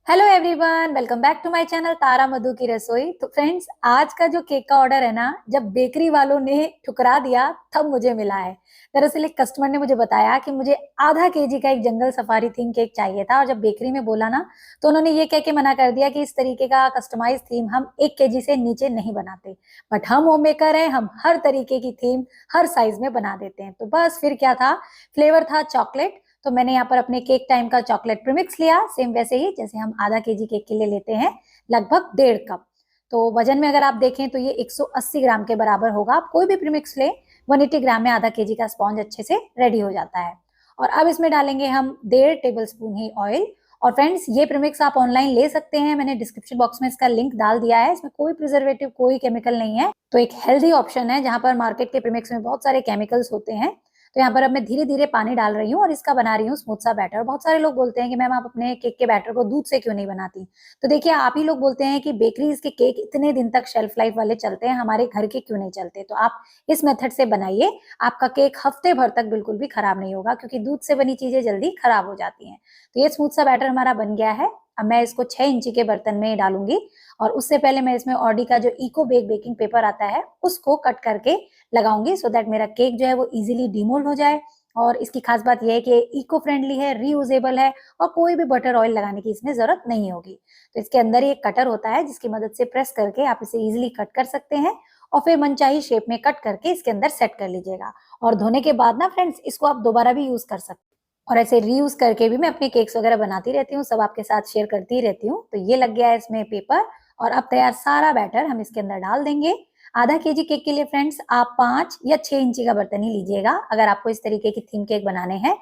Hello everyone, welcome back to my channel Tara Madhu की रसोई। तो फ्रेंड्स, आज का जो केक का ऑर्डर है ना, जब बेकरी वालों ने ठुकरा दिया तब मुझे मिला है। दरअसल एक कस्टमर ने मुझे बताया कि मुझे आधा केजी का एक जंगल सफारी थीम केक चाहिए था, और जब बेकरी में बोला ना तो उन्होंने ये कह के मना कर दिया कि इस तरीके का कस्टमाइज थीम हम 1 केजी से नीचे नहीं बनाते। बट हम होम मेकर हैं, हम हर तरीके की थीम हर साइज में बना देते हैं। तो बस फिर क्या था, फ्लेवर था चॉकलेट। तो मैंने यहाँ पर अपने केक टाइम का चॉकलेट प्रीमिक्स लिया, सेम वैसे ही जैसे हम आधा केजी केक के लिए लेते हैं, लगभग 1.5 कप। तो वजन में अगर आप देखें तो ये 180 ग्राम के बराबर होगा। आप कोई भी प्रीमिक्स ले, 180 ग्राम में आधा केजी का स्पॉन्ज अच्छे से रेडी हो जाता है। और अब इसमें डालेंगे हम 1.5 टेबल स्पून ही ऑयल। और फ्रेंड्स, ये प्रीमिक्स आप ऑनलाइन ले सकते हैं, मैंने डिस्क्रिप्शन बॉक्स में इसका लिंक डाल दिया है। इसमें कोई प्रिजर्वेटिव, कोई केमिकल नहीं है, तो एक हेल्दी ऑप्शन है, जहां पर मार्केट के प्रीमिक्स में बहुत सारे केमिकल्स होते हैं। तो यहाँ पर अब मैं धीरे धीरे पानी डाल रही हूँ और इसका बना रही हूँ स्मूथ सा बैटर। बहुत सारे लोग बोलते हैं कि मैम आप अपने केक के बैटर को दूध से क्यों नहीं बनाती। तो देखिए, आप ही लोग बोलते हैं कि बेकरीज के केक इतने दिन तक शेल्फ लाइफ वाले चलते हैं, हमारे घर के क्यों नहीं चलते। तो आप इस मेथड से बनाइए, आपका केक हफ्ते भर तक बिल्कुल भी खराब नहीं होगा, क्योंकि दूध से बनी चीजें जल्दी खराब हो जाती हैं। तो ये स्मूथ सा बैटर हमारा बन गया है। अब मैं इसको 6 इंची के बर्तन में डालूंगी, और उससे पहले मैं इसमें ऑडी का जो इको बेक बेकिंग पेपर आता है उसको कट करके लगाऊंगी, सो दैट मेरा केक जो है वो इजीली डिमोल्ड हो जाए। और इसकी खास बात यह है कि इको फ्रेंडली है, रीयूजेबल है, और कोई भी बटर ऑयल लगाने की इसमें जरूरत नहीं होगी। तो इसके अंदर ही एक कटर होता है, जिसकी मदद से प्रेस करके आप इसे इजीली कट कर सकते हैं, और फिर मनचाही शेप में कट करके इसके अंदर सेट कर लीजिएगा। और धोने के बाद ना फ्रेंड्स, इसको आप दोबारा भी यूज कर सकते हैं। और ऐसे रीयूज करके भी मैं अपने केक्स वगैरह बनाती रहती हूँ, सब आपके साथ शेयर करती रहती हूँ। तो ये लग गया है इसमें पेपर, और अब तैयार सारा बैटर हम इसके अंदर डाल देंगे। आधा केजी केक के लिए फ्रेंड्स आप 5 या 6 इंची का बर्तन ही लीजिएगा, अगर आपको इस तरीके की थीम केक बनाने हैं।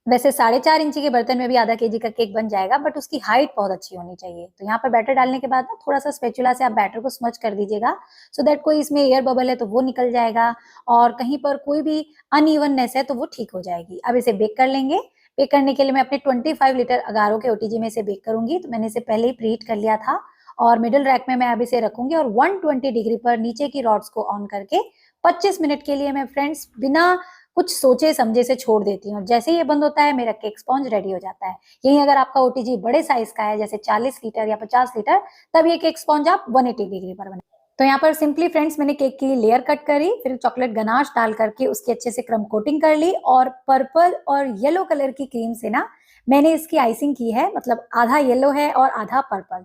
वैसे 4.5 इंची के बर्तन में भी आधा केजी का केक बन जाएगा, बट उसकी हाइट बहुत अच्छी होनी चाहिए। तो यहाँ पर बैटर डालने के बाद ना थोड़ा सा स्पैचुला से आप बैटर को स्मच कर दीजिएगा, सो दैट कोई इसमें एयर बबल है तो वो निकल जाएगा, और कहीं पर कोई भी अनइवननेस है तो वो ठीक हो जाएगी। अब इसे बेक कर लेंगे। बेक करने के लिए मैं अपने 25 लीटर अगारो के ओटीजी में इसे बेक करूंगी। तो मैंने इसे पहले ही प्रीहीट कर लिया था, और मिडिल रैक में मैं अब इसे रखूंगी, और 120 डिग्री पर नीचे की रॉड्स को ऑन करके 25 मिनट के लिए मैं फ्रेंड्स बिना कुछ सोचे समझे से छोड़ देती हूँ। और जैसे ही ये बंद होता है, मेरा केक स्पॉन्ज रेडी हो जाता है। यही अगर आपका ओटीजी बड़े साइज का है, जैसे 40 लीटर या 50 लीटर, तब ये केक स्पॉन्ज आप 180 डिग्री पर बनाए। तो यहाँ पर सिंपली फ्रेंड्स, मैंने केक की लेयर कट करी, फिर चॉकलेट गनाश डाल करके उसकी अच्छे से क्रम कोटिंग कर ली, और पर्पल और येलो कलर की क्रीम से ना मैंने इसकी आइसिंग की है, मतलब आधा येलो है और आधा पर्पल।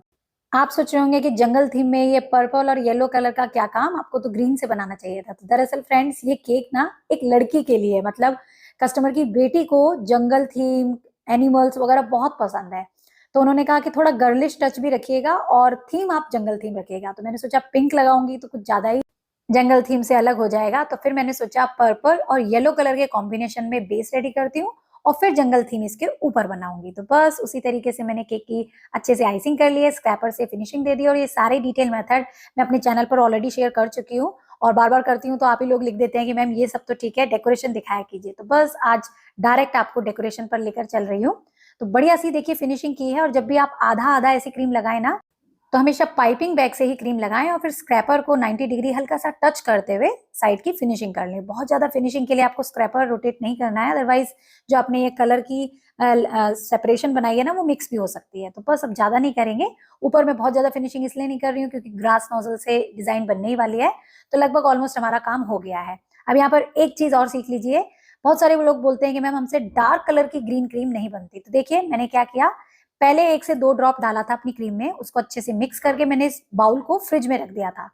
आप सोच रहे होंगे कि जंगल थीम में ये पर्पल और येलो कलर का क्या काम, आपको तो ग्रीन से बनाना चाहिए था। तो दरअसल फ्रेंड्स, ये केक ना एक लड़की के लिए, मतलब कस्टमर की बेटी को जंगल थीम, एनिमल्स वगैरह बहुत पसंद है। तो उन्होंने कहा कि थोड़ा गर्लिश टच भी रखिएगा, और थीम आप जंगल थीम रखिएगा। तो मैंने सोचा पिंक लगाऊंगी तो कुछ ज्यादा ही जंगल थीम से अलग हो जाएगा। तो फिर मैंने सोचा पर्पल और येलो कलर के कॉम्बिनेशन में बेस रेडी करती हूँ, और फिर जंगल थीम इसके ऊपर बनाऊंगी। तो बस उसी तरीके से मैंने केक की अच्छे से आइसिंग कर ली है, स्क्रैपर से फिनिशिंग दे दी। और ये सारे डिटेल मेथड मैं अपने चैनल पर ऑलरेडी शेयर कर चुकी हूँ, और बार बार करती हूँ तो आप ही लोग लिख देते हैं कि मैम ये सब तो ठीक है, डेकोरेशन दिखाया कीजिए। तो बस आज डायरेक्ट आपको डेकोरेशन पर लेकर चल रही हूँ। तो बढ़िया सी देखिए फिनिशिंग की है। और जब भी आप आधा आधा ऐसी क्रीम लगाए ना, तो हमेशा पाइपिंग बैग से ही क्रीम लगाएं, और फिर स्क्रैपर को 90 डिग्री हल्का सा टच करते हुए साइड की फिनिशिंग कर लें। बहुत ज्यादा फिनिशिंग के लिए आपको स्क्रैपर रोटेट नहीं करना है, अदरवाइज जो आपने ये कलर की सेपरेशन बनाई है ना, वो मिक्स भी हो सकती है। तो बस अब ज्यादा नहीं करेंगे। ऊपर में बहुत ज्यादा फिनिशिंग इसलिए नहीं कर रही हूँ क्योंकि ग्रास नोजल से डिजाइन बनने ही वाली है। तो लगभग ऑलमोस्ट हमारा काम हो गया है। अब यहाँ पर एक चीज और सीख लीजिए। बहुत सारे लोग बोलते हैं कि मैम हमसे डार्क कलर की ग्रीन क्रीम नहीं बनती। तो देखिए मैंने क्या किया, पहले 1 से 2 ड्रॉप डाला था अपनी क्रीम में, उसको अच्छे से मिक्स करके मैंने इस बाउल को फ्रिज में रख दिया था,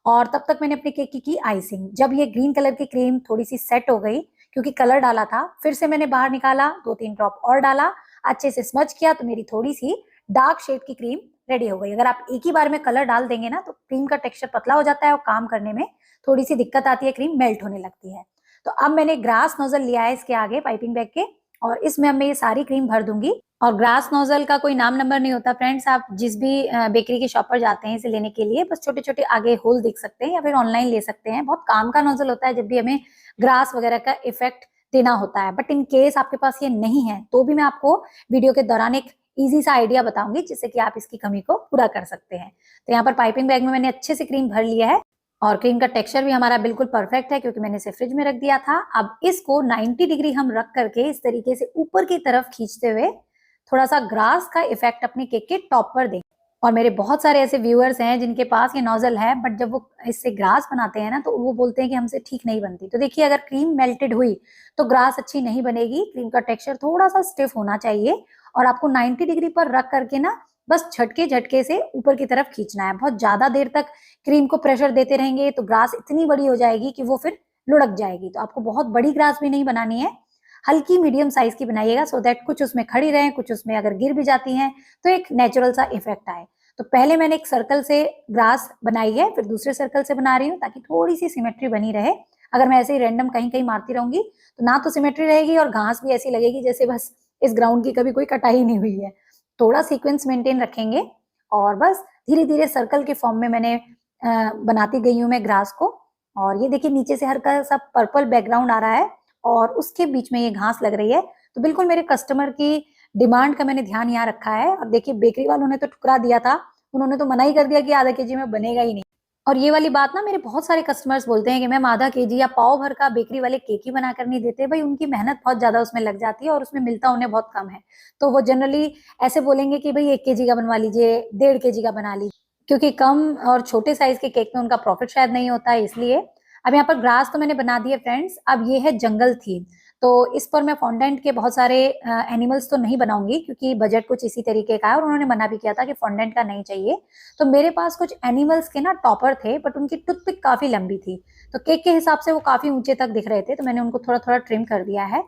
और तब तक मैंने अपने केक की आइसिंग। जब ये ग्रीन कलर की क्रीम थोड़ी सी सेट हो गई, क्योंकि कलर डाला था, फिर से मैंने बाहर निकाला, 2-3 ड्रॉप और डाला, अच्छे से स्मच किया, तो मेरी थोड़ी सी डार्क शेड की क्रीम रेडी हो गई। अगर आप एक ही बार में कलर डाल देंगे ना, तो क्रीम का टेक्सचर पतला हो जाता है, और काम करने में थोड़ी सी दिक्कत आती है, क्रीम मेल्ट होने लगती है। तो अब मैंने ग्रास नोजल लिया है इसके आगे पाइपिंग बैग के, और इसमें अब मैं ये सारी क्रीम भर दूंगी। और ग्रास नोजल का कोई नाम नंबर नहीं होता फ्रेंड्स, आप जिस भी बेकरी की शॉप पर जाते हैं इसे लेने के लिए, बस छोटे छोटे आगे होल दिख सकते हैं, या फिर ऑनलाइन ले सकते हैं। बहुत काम का नोजल होता है जब भी हमें ग्रास वगैरह का इफेक्ट देना होता है। बट इन केस आपके पास ये नहीं है, तो भी मैं आपको वीडियो के दौरान एक इजी सा आइडिया बताऊंगी, जिससे कि आप इसकी कमी को पूरा कर सकते हैं। तो यहाँ पर पाइपिंग बैग में मैंने अच्छे से क्रीम भर लिया है, और क्रीम का टेक्सचर भी हमारा बिल्कुल परफेक्ट है, क्योंकि मैंने इसे फ्रिज में रख दिया था। अब इसको 90 डिग्री हम रख करके इस तरीके से ऊपर की तरफ खींचते हुए थोड़ा सा ग्रास का इफेक्ट अपने केक के टॉप पर दें। और मेरे बहुत सारे ऐसे व्यूअर्स हैं जिनके पास ये नोजल है, बट जब वो इससे ग्रास बनाते हैं ना तो वो बोलते हैं कि हमसे ठीक नहीं बनती। तो देखिए, अगर क्रीम मेल्टेड हुई तो ग्रास अच्छी नहीं बनेगी। क्रीम का टेक्सचर थोड़ा सा स्टिफ होना चाहिए और आपको 90 डिग्री पर रख करके ना बस झटके झटके से ऊपर की तरफ खींचना है। बहुत ज्यादा देर तक क्रीम को प्रेशर देते रहेंगे तो ग्रास इतनी बड़ी हो जाएगी कि वो फिर लुढ़क जाएगी। तो आपको बहुत बड़ी ग्रास भी नहीं बनानी है, हल्की मीडियम साइज की बनाइएगा, सो दैट कुछ उसमें खड़ी रहे, कुछ उसमें अगर गिर भी जाती हैं तो एक नेचुरल सा इफेक्ट आए। तो पहले मैंने एक सर्कल से ग्रास बनाई है, फिर दूसरे सर्कल से बना रही हूँ ताकि थोड़ी सी सिमेट्री बनी रहे। अगर मैं ऐसे ही रैंडम कहीं कहीं मारती रहूंगी तो ना तो सिमेट्री रहेगी और घास भी ऐसी लगेगी जैसे बस इस ग्राउंड की कभी कोई कटाई नहीं हुई है। थोड़ा सीक्वेंस मेंटेन रखेंगे और बस धीरे धीरे सर्कल के फॉर्म में मैंने बनाती गई हूँ मैं ग्रास को। और ये देखिए, नीचे से हल्का सा पर्पल बैकग्राउंड आ रहा है और उसके बीच में ये घास लग रही है। तो बिल्कुल मेरे कस्टमर की डिमांड का मैंने ध्यान यहाँ रखा है। और देखिए, बेकरी वालों ने तो ठुकरा दिया था, उन्होंने तो मना ही कर दिया कि आधा केजी में बनेगा ही नहीं। और ये वाली बात ना मेरे बहुत सारे कस्टमर्स बोलते हैं कि मैम आधा केजी या पाव भर का बेकरी वाले केक ही बना कर नहीं देते। भाई, उनकी मेहनत बहुत ज्यादा उसमें लग जाती है और उसमें मिलता उन्हें बहुत कम है। तो वो जनरली ऐसे बोलेंगे कि भाई 1 केजी का बनवा लीजिए, 1.5 केजी का बना लीजिए, क्योंकि कम और छोटे साइज के केक में उनका प्रॉफिट शायद नहीं होता है, इसलिए। अब यहाँ पर ग्रास तो मैंने बना दी है फ्रेंड्स। अब ये है जंगल थीम। तो इस पर मैं फॉन्डेंट के बहुत सारे एनिमल्स तो नहीं बनाऊंगी क्योंकि बजट कुछ इसी तरीके का है और उन्होंने मना भी किया था कि फॉन्डेंट का नहीं चाहिए। तो मेरे पास कुछ एनिमल्स के ना टॉपर थे, बट उनकी टूथपिक काफी लंबी थी, तो केक के हिसाब से वो काफी ऊंचे तक दिख रहे थे, तो मैंने उनको थोड़ा थोड़ा ट्रिम कर दिया है।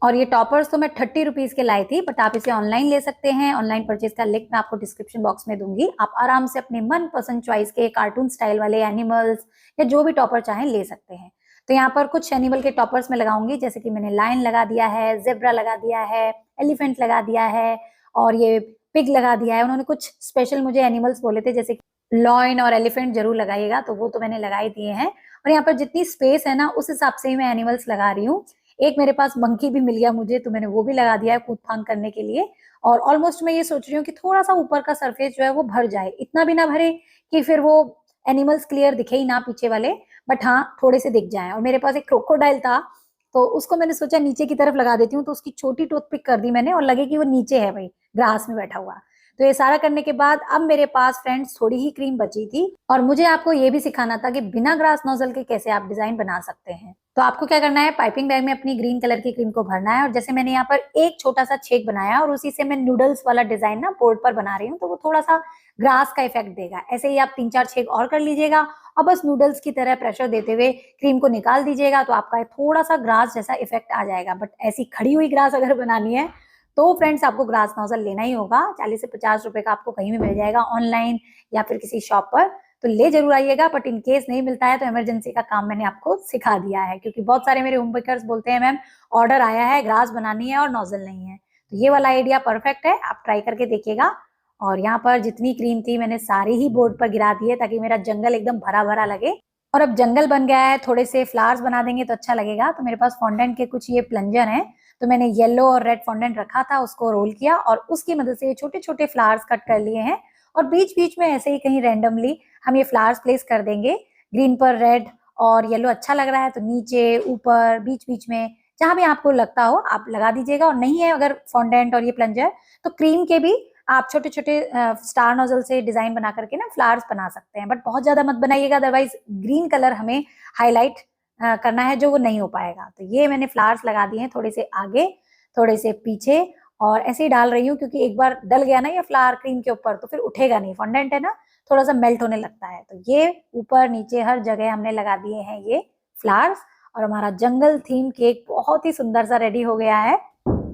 और ये टॉपर्स तो मैं 30 रुपीज के लाई थी, बट आप इसे ऑनलाइन ले सकते हैं। ऑनलाइन परचेज का लिंक मैं आपको डिस्क्रिप्शन बॉक्स में दूंगी। आप आराम से अपने मन पसंद चॉइस के कार्टून स्टाइल वाले एनिमल्स या जो भी टॉपर चाहें ले सकते हैं। तो यहाँ पर कुछ एनिमल के टॉपर्स में लगाऊंगी, जैसे कि मैंने लायन लगा दिया है, जेब्रा लगा दिया है, एलिफेंट लगा दिया है और ये पिग लगा दिया है। उन्होंने कुछ स्पेशल मुझे एनिमल्स बोले थे, जैसे लॉयन और एलिफेंट जरूर लगाइएगा, तो वो तो मैंने लगा ही दिए हैं। और यहाँ पर जितनी स्पेस है ना उस हिसाब से ही मैं एनिमल्स लगा रही हूँ। एक मेरे पास मंकी भी मिल गया मुझे, तो मैंने वो भी लगा दिया है कूद फांग करने के लिए। और ऑलमोस्ट मैं ये सोच रही हूँ कि थोड़ा सा ऊपर का सरफेस जो है वो भर जाए, इतना भी ना भरे कि फिर वो एनिमल्स क्लियर दिखे ही ना पीछे वाले, बट हाँ थोड़े से दिख जाए। और मेरे पास एक क्रोकोडाइल था, तो उसको मैंने सोचा नीचे की तरफ लगा देती हूँ, तो उसकी छोटी टूथपिक कर दी मैंने और लगे कि वो नीचे है भाई, ग्रास में बैठा हुआ। तो ये सारा करने के बाद अब मेरे पास फ्रेंड्स थोड़ी ही क्रीम बची थी और मुझे आपको ये भी सिखाना था कि बिना ग्रास नोजल के कैसे आप डिजाइन बना सकते हैं। तो आपको क्या करना है, पाइपिंग बैग में अपनी ग्रीन कलर की क्रीम को भरना है और जैसे मैंने यहाँ पर एक छोटा सा छेद बनाया और उसी से मैं नूडल्स वाला डिजाइन ना बोर्ड पर बना रही हूँ, तो वो थोड़ा सा ग्रास का इफेक्ट देगा। ऐसे ही आप 3-4 छेद और कर लीजिएगा और बस नूडल्स की तरह प्रेशर देते हुए क्रीम को निकाल दीजिएगा, तो आपका थोड़ा सा ग्रास जैसा इफेक्ट आ जाएगा। बट ऐसी खड़ी हुई ग्रास अगर बनानी है तो फ्रेंड्स आपको ग्रास नोजल लेना ही होगा। 40 से 50 रुपए का आपको कहीं भी मिल जाएगा, ऑनलाइन या फिर किसी शॉप पर, तो ले जरूर आइएगा। बट इन केस नहीं मिलता है तो इमरजेंसी का काम मैंने आपको सिखा दिया है, क्योंकि बहुत सारे मेरे होम बेकर्स बोलते हैं मैम ऑर्डर आया है, ग्रास बनानी है और नोजल नहीं है। तो ये वाला आइडिया परफेक्ट है, आप ट्राई करके देखिएगा। और यहाँ पर जितनी क्रीम थी मैंने सारी ही बोर्ड पर गिरा दी है ताकि मेरा जंगल एकदम भरा भरा लगे। और अब जंगल बन गया है, थोड़े से फ्लावर्स बना देंगे तो अच्छा लगेगा। तो मेरे पास फॉन्डेंट के कुछ ये प्लंजर हैं, तो मैंने येलो और रेड फॉन्डेंट रखा था, उसको रोल किया और उसकी मदद से ये छोटे छोटे फ्लावर्स कट कर लिए हैं। और बीच बीच में ऐसे ही कहीं रैंडमली हम ये फ्लावर्स प्लेस कर देंगे। ग्रीन पर रेड और येलो अच्छा लग रहा है तो नीचे, ऊपर, बीच बीच में जहां भी आपको लगता हो आप लगा दीजिएगा। और नहीं है अगर फॉन्डेंट और ये प्लंजर, तो क्रीम के भी आप छोटे छोटे स्टार नोजल से डिजाइन बना करके ना फ्लावर्स बना सकते हैं। बट बहुत ज्यादा मत बनाइएगा, अदरवाइज ग्रीन कलर हमें हाईलाइट करना है जो वो नहीं हो पाएगा। तो ये मैंने फ्लावर्स लगा दिए हैं, थोड़े से आगे थोड़े से पीछे, और ऐसे ही डाल रही हूँ क्योंकि एक बार डल गया ना ये फ्लावर क्रीम के ऊपर तो फिर उठेगा नहीं, फॉन्डेंट है ना, थोड़ा सा मेल्ट होने लगता है। तो ये ऊपर नीचे हर जगह हमने लगा दिए हैं ये फ्लावर्स और हमारा जंगल थीम केक बहुत ही सुंदर सा रेडी हो गया है।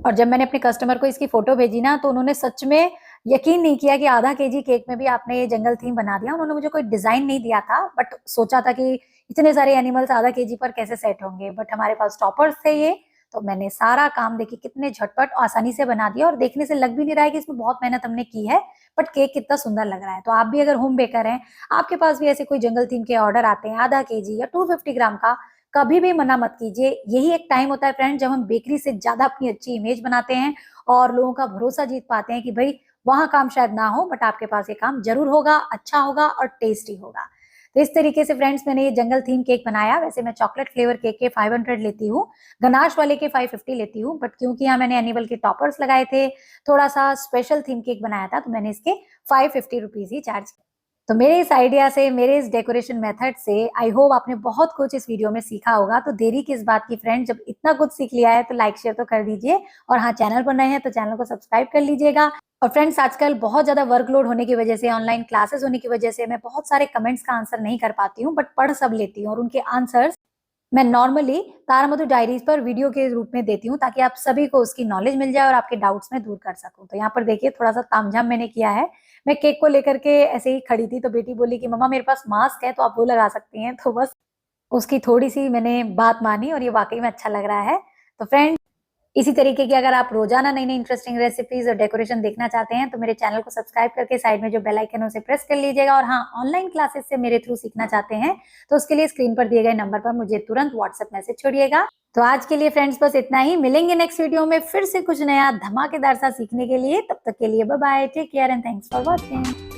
और जब मैंने अपने कस्टमर को इसकी फोटो भेजी ना तो उन्होंने सच में यकीन नहीं किया कि आधा केजी केक में भी आपने ये जंगल थीम बना दिया। उन्होंने मुझे कोई डिजाइन नहीं दिया था, बट सोचा था कि इतने सारे एनिमल्स आधा केजी पर कैसे सेट होंगे, बट हमारे पास टॉपर्स थे ये, तो मैंने सारा काम देखिए कितने झटपट आसानी से बना दिया और देखने से लग भी नहीं रहा है कि इसमें बहुत मेहनत हमने की है, बट केक कितना सुंदर लग रहा है। तो आप भी अगर होम बेकर हैं, आपके पास भी ऐसे कोई जंगल थीम के ऑर्डर आते हैं आधा केजी या 250 ग्राम का, कभी भी मना मत कीजिए। यही एक टाइम होता है फ्रेंड जब हम बेकरी से ज्यादा अपनी अच्छी इमेज बनाते हैं और लोगों का भरोसा जीत पाते हैं कि भाई वहां काम शायद ना हो बट आपके पास ये काम जरूर होगा, अच्छा होगा और टेस्टी होगा। तो इस तरीके से फ्रेंड्स मैंने ये जंगल थीम केक बनाया। वैसे मैं चॉकलेट फ्लेवर केक के 500 लेती हूँ, गनाश वाले के 550 लेती हूँ, बट क्योंकि यहाँ मैंने एनिमल के टॉपर्स लगाए थे, थोड़ा सा स्पेशल थीम केक बनाया था, तो मैंने इसके 550 रुपीज ही चार्ज किया। तो मेरे इस आइडिया से, मेरे इस डेकोरेशन मेथड से आई होप आपने बहुत कुछ इस वीडियो में सीखा होगा। तो देरी किस बात की फ्रेंड, जब इतना कुछ सीख लिया है तो लाइक शेयर तो कर दीजिए, और हाँ, चैनल पर नए हैं तो चैनल को सब्सक्राइब कर लीजिएगा। और फ्रेंड्स, आजकल बहुत ज्यादा वर्कलोड होने की वजह से, ऑनलाइन क्लासेस होने की वजह से मैं बहुत सारे कमेंट्स का आंसर नहीं कर पाती हूँ, बट पढ़ सब लेती हूँ, और उनके आंसर्स मैं नॉर्मली तारा मधु डायरीज पर वीडियो के रूप में देती हूँ, ताकि आप सभी को उसकी नॉलेज मिल जाए और आपके डाउट्स में दूर कर सकूं। तो यहाँ पर देखिए, थोड़ा सा तामझाम मैंने किया है। मैं केक को लेकर के ऐसे ही खड़ी थी, तो बेटी बोली कि मम्मा मेरे पास मास्क है, तो आप वो लगा सकती हैं। तो बस उसकी थोड़ी सी मैंने बात मानी, और ये वाकई में अच्छा लग रहा है। तो फ्रेंड, इसी तरीके की अगर आप रोजाना नई नई इंटरेस्टिंग रेसिपीज और डेकोरेशन देखना चाहते हैं, तो मेरे चैनल को सब्सक्राइब करके साइड में जो बेल आइकन है उसे प्रेस कर लीजिएगा। और हाँ, ऑनलाइन क्लासेस से मेरे थ्रू सीखना चाहते हैं, तो उसके लिए स्क्रीन पर दिए गए नंबर पर मुझे तुरंत व्हाट्सएप मैसेज छोड़िएगा। तो आज के लिए फ्रेंड्स बस इतना ही। मिलेंगे नेक्स्ट वीडियो में फिर से कुछ नया धमाकेदार सा सीखने के लिए। तब तक के लिए bye bye, take care and thanks for watching.